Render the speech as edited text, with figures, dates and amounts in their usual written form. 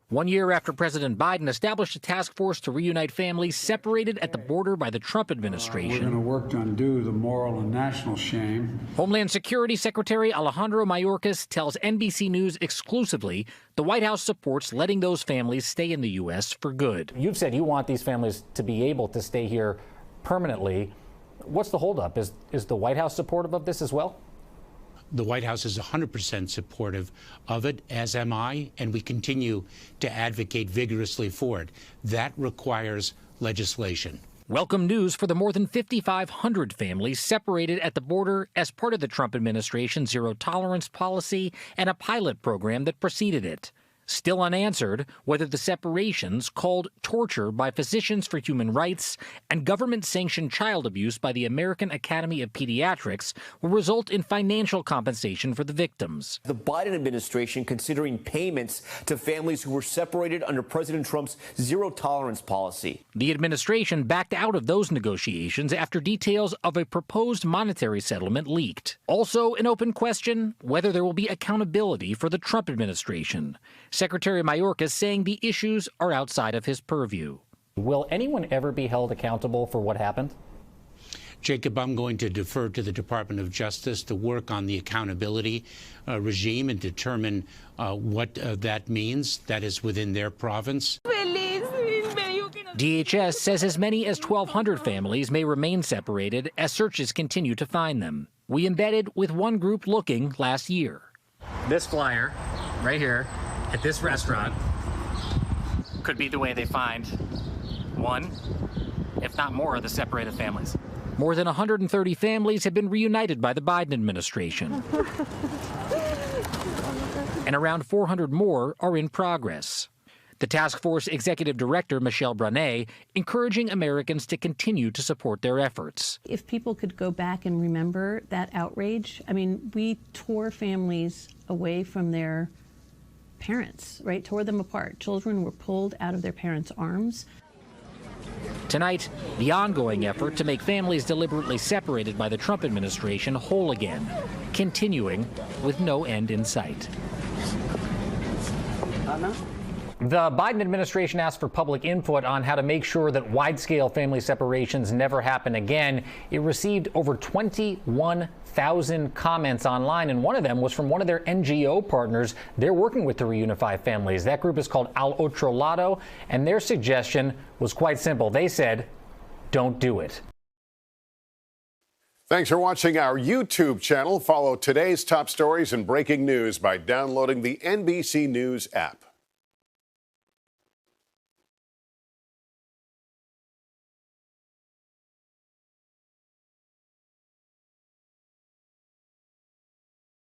1 year after President Biden established a task force to reunite families separated at the border by the Trump administration. We're going to work to undo the moral and national shame. Homeland Security Secretary Alejandro Mayorkas tells NBC News exclusively the White House supports letting those families stay in the U.S. for good. You've said you want these families to be able to stay here permanently. What's the holdup? Is the White House supportive of this as well? The White House is 100% supportive of it, as am I, and we continue to advocate vigorously for it. That requires legislation. Welcome news for the more than 5,500 families separated at the border as part of the Trump administration's zero-tolerance policy and a pilot program that preceded it. Still unanswered whether the separations, called torture by Physicians for Human Rights and government-sanctioned child abuse by the American Academy of Pediatrics, will result in financial compensation for the victims. The Biden administration considering payments to families who were separated under President Trump's zero-tolerance policy. The administration backed out of those negotiations after details of a proposed monetary settlement leaked. Also an open question, whether there will be accountability for the Trump administration. Secretary Mayorkas saying the issues are outside of his purview. Will anyone ever be held accountable for what happened? Jacob, I'm going to defer to the Department of Justice to work on the accountability regime and determine what that means. That is within their province. DHS says as many as 1,200 families may remain separated as searches continue to find them. We embedded with one group looking last year. This flyer right here at this restaurant could be the way they find one, if not more, of the separated families. More than 130 families have been reunited by the Biden administration. And around 400 more are in progress. The task force executive director, Michelle Brunet, encouraging Americans to continue to support their efforts. If people could go back and remember that outrage, I mean, we tore families away from their parents, right? Tore them apart. Children were pulled out of their parents' arms. Tonight, the ongoing effort to make families deliberately separated by the Trump administration whole again, continuing with no end in sight. The Biden administration asked for public input on how to make sure that wide-scale family separations never happen again. It received over 21,000 comments online, and one of them was from one of their NGO partners. They're working with to reunify families. That group is called Al Otro Lado, and their suggestion was quite simple. They said, don't do it. Thanks for watching our YouTube channel. Follow today's top stories and breaking news by downloading the NBC News app.